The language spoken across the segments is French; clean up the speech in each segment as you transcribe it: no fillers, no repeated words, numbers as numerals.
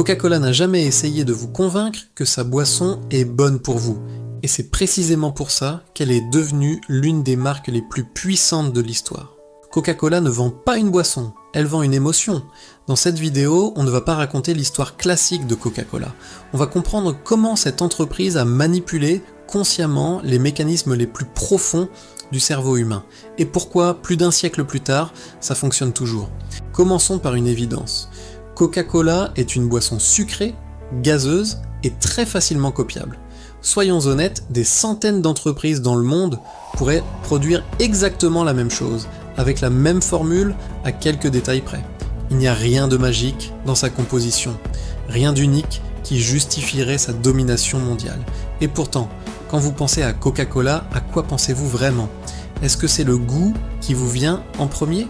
Coca-Cola n'a jamais essayé de vous convaincre que sa boisson est bonne pour vous. Et c'est précisément pour ça qu'elle est devenue l'une des marques les plus puissantes de l'histoire. Coca-Cola ne vend pas une boisson, elle vend une émotion. Dans cette vidéo, on ne va pas raconter l'histoire classique de Coca-Cola. On va comprendre comment cette entreprise a manipulé consciemment les mécanismes les plus profonds du cerveau humain. Et pourquoi, plus d'un siècle plus tard, ça fonctionne toujours. Commençons par une évidence. Coca-Cola est une boisson sucrée, gazeuse et très facilement copiable. Soyons honnêtes, des centaines d'entreprises dans le monde pourraient produire exactement la même chose, avec la même formule à quelques détails près. Il n'y a rien de magique dans sa composition, rien d'unique qui justifierait sa domination mondiale. Et pourtant, quand vous pensez à Coca-Cola, à quoi pensez-vous vraiment ? Est-ce que c'est le goût qui vous vient en premier ?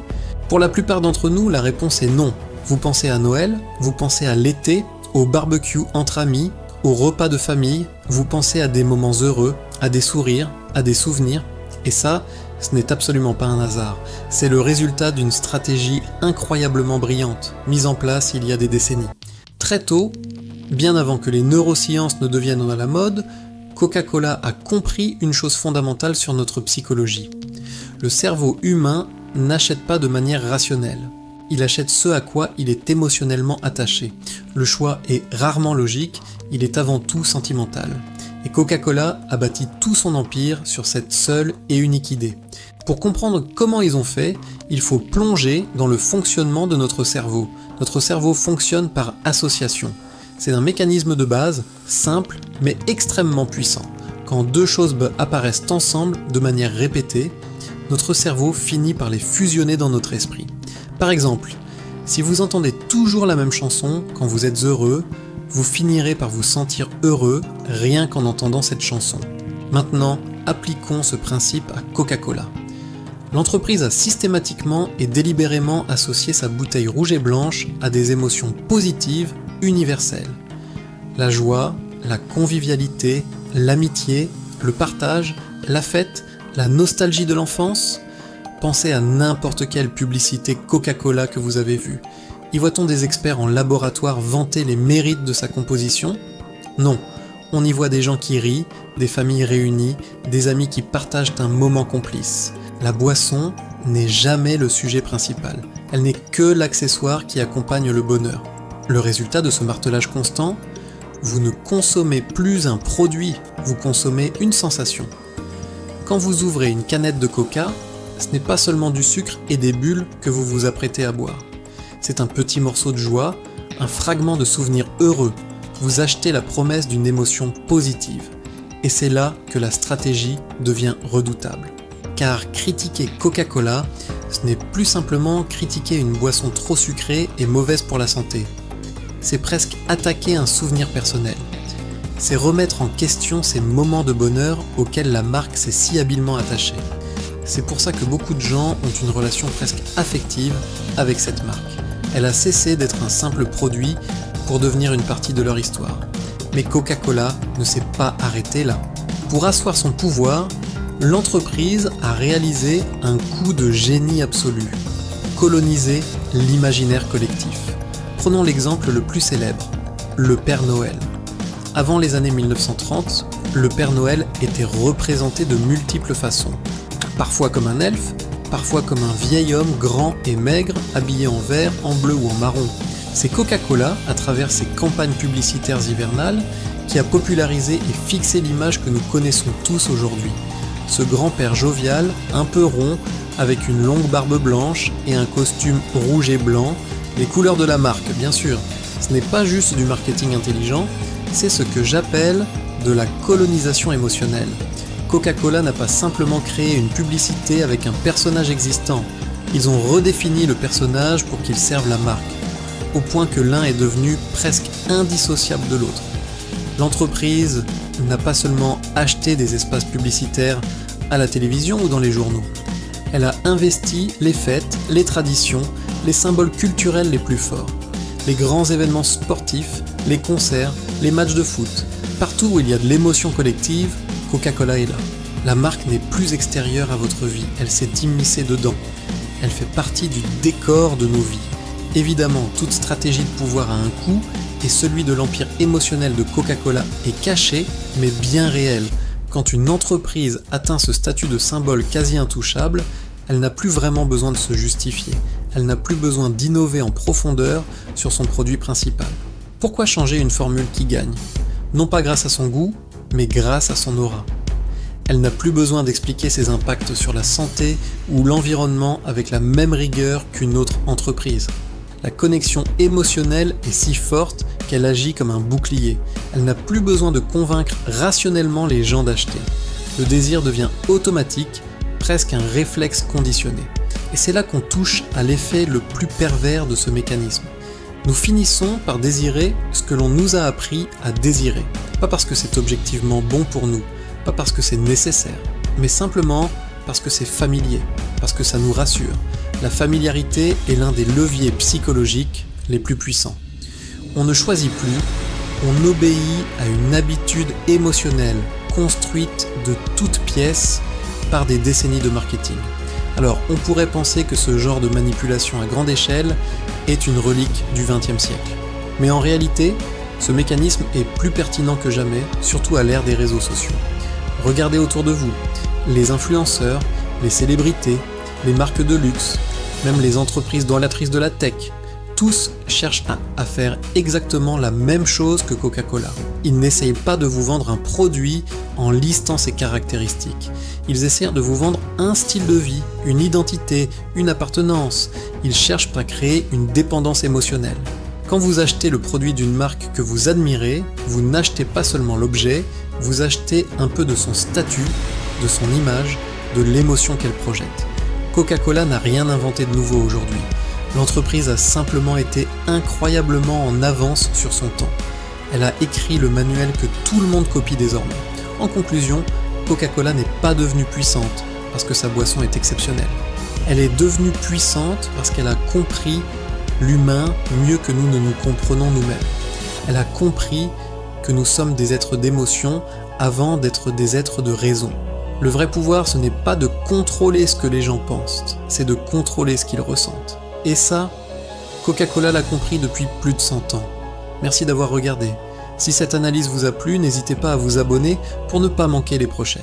Pour la plupart d'entre nous, la réponse est non. Vous pensez à Noël, vous pensez à l'été, au barbecue entre amis, au repas de famille, vous pensez à des moments heureux, à des sourires, à des souvenirs. Et ça, ce n'est absolument pas un hasard. C'est le résultat d'une stratégie incroyablement brillante, mise en place il y a des décennies. Très tôt, bien avant que les neurosciences ne deviennent à la mode, Coca-Cola a compris une chose fondamentale sur notre psychologie. Le cerveau humain n'achète pas de manière rationnelle. Il achète ce à quoi il est émotionnellement attaché. Le choix est rarement logique, il est avant tout sentimental. Et Coca-Cola a bâti tout son empire sur cette seule et unique idée. Pour comprendre comment ils ont fait, il faut plonger dans le fonctionnement de notre cerveau. Notre cerveau fonctionne par association. C'est un mécanisme de base, simple, mais extrêmement puissant. Quand deux choses apparaissent ensemble de manière répétée, notre cerveau finit par les fusionner dans notre esprit. Par exemple, si vous entendez toujours la même chanson quand vous êtes heureux, vous finirez par vous sentir heureux rien qu'en entendant cette chanson. Maintenant, appliquons ce principe à Coca-Cola. L'entreprise a systématiquement et délibérément associé sa bouteille rouge et blanche à des émotions positives, universelles. La joie, la convivialité, l'amitié, le partage, la fête, la nostalgie de l'enfance. Pensez à n'importe quelle publicité Coca-Cola que vous avez vue. Y voit-on des experts en laboratoire vanter les mérites de sa composition ? Non, on y voit des gens qui rient, des familles réunies, des amis qui partagent un moment complice. La boisson n'est jamais le sujet principal, elle n'est que l'accessoire qui accompagne le bonheur. Le résultat de ce martelage constant ? Vous ne consommez plus un produit, vous consommez une sensation. Quand vous ouvrez une canette de Coca, ce n'est pas seulement du sucre et des bulles que vous vous apprêtez à boire. C'est un petit morceau de joie, un fragment de souvenir heureux. Vous achetez la promesse d'une émotion positive. Et c'est là que la stratégie devient redoutable. Car critiquer Coca-Cola, ce n'est plus simplement critiquer une boisson trop sucrée et mauvaise pour la santé. C'est presque attaquer un souvenir personnel. C'est remettre en question ces moments de bonheur auxquels la marque s'est si habilement attachée. C'est pour ça que beaucoup de gens ont une relation presque affective avec cette marque. Elle a cessé d'être un simple produit pour devenir une partie de leur histoire. Mais Coca-Cola ne s'est pas arrêté là. Pour asseoir son pouvoir, l'entreprise a réalisé un coup de génie absolu. Coloniser l'imaginaire collectif. Prenons l'exemple le plus célèbre, le Père Noël. Avant les années 1930, le Père Noël était représenté de multiples façons. Parfois comme un elfe, parfois comme un vieil homme grand et maigre, habillé en vert, en bleu ou en marron. C'est Coca-Cola, à travers ses campagnes publicitaires hivernales, qui a popularisé et fixé l'image que nous connaissons tous aujourd'hui. Ce grand-père jovial, un peu rond, avec une longue barbe blanche et un costume rouge et blanc, les couleurs de la marque, bien sûr. Ce n'est pas juste du marketing intelligent, c'est ce que j'appelle de la colonisation émotionnelle. Coca-Cola n'a pas simplement créé une publicité avec un personnage existant, ils ont redéfini le personnage pour qu'il serve la marque, au point que l'un est devenu presque indissociable de l'autre. L'entreprise n'a pas seulement acheté des espaces publicitaires à la télévision ou dans les journaux, elle a investi les fêtes, les traditions, les symboles culturels les plus forts, les grands événements sportifs, les concerts, les matchs de foot. Partout où il y a de l'émotion collective, Coca-Cola est là. La marque n'est plus extérieure à votre vie, elle s'est immiscée dedans. Elle fait partie du décor de nos vies. Évidemment, toute stratégie de pouvoir a un coût, et celui de l'empire émotionnel de Coca-Cola est caché, mais bien réel. Quand une entreprise atteint ce statut de symbole quasi intouchable, elle n'a plus vraiment besoin de se justifier. Elle n'a plus besoin d'innover en profondeur sur son produit principal. Pourquoi changer une formule qui gagne? Non pas grâce à son goût, mais grâce à son aura. Elle n'a plus besoin d'expliquer ses impacts sur la santé ou l'environnement avec la même rigueur qu'une autre entreprise. La connexion émotionnelle est si forte qu'elle agit comme un bouclier. Elle n'a plus besoin de convaincre rationnellement les gens d'acheter. Le désir devient automatique, presque un réflexe conditionné. Et c'est là qu'on touche à l'effet le plus pervers de ce mécanisme. Nous finissons par désirer ce que l'on nous a appris à désirer. Pas parce que c'est objectivement bon pour nous, pas parce que c'est nécessaire, mais simplement parce que c'est familier, parce que ça nous rassure. La familiarité est l'un des leviers psychologiques les plus puissants. On ne choisit plus, on obéit à une habitude émotionnelle construite de toutes pièces par des décennies de marketing. Alors, on pourrait penser que ce genre de manipulation à grande échelle est une relique du XXe siècle. Mais en réalité, ce mécanisme est plus pertinent que jamais, surtout à l'ère des réseaux sociaux. Regardez autour de vous, les influenceurs, les célébrités, les marques de luxe, même les entreprises dominatrices de la tech, tous cherchent à faire exactement la même chose que Coca-Cola. Ils n'essayent pas de vous vendre un produit en listant ses caractéristiques. Ils essaient de vous vendre un style de vie, une identité, une appartenance. Ils cherchent à créer une dépendance émotionnelle. Quand vous achetez le produit d'une marque que vous admirez, vous n'achetez pas seulement l'objet, vous achetez un peu de son statut, de son image, de l'émotion qu'elle projette. Coca-Cola n'a rien inventé de nouveau aujourd'hui. L'entreprise a simplement été incroyablement en avance sur son temps. Elle a écrit le manuel que tout le monde copie désormais. En conclusion, Coca-Cola n'est pas devenue puissante parce que sa boisson est exceptionnelle. Elle est devenue puissante parce qu'elle a compris l'humain mieux que nous ne nous comprenons nous-mêmes. Elle a compris que nous sommes des êtres d'émotion avant d'être des êtres de raison. Le vrai pouvoir, ce n'est pas de contrôler ce que les gens pensent, c'est de contrôler ce qu'ils ressentent. Et ça, Coca-Cola l'a compris depuis plus de 100 ans. Merci d'avoir regardé. Si cette analyse vous a plu, n'hésitez pas à vous abonner pour ne pas manquer les prochaines.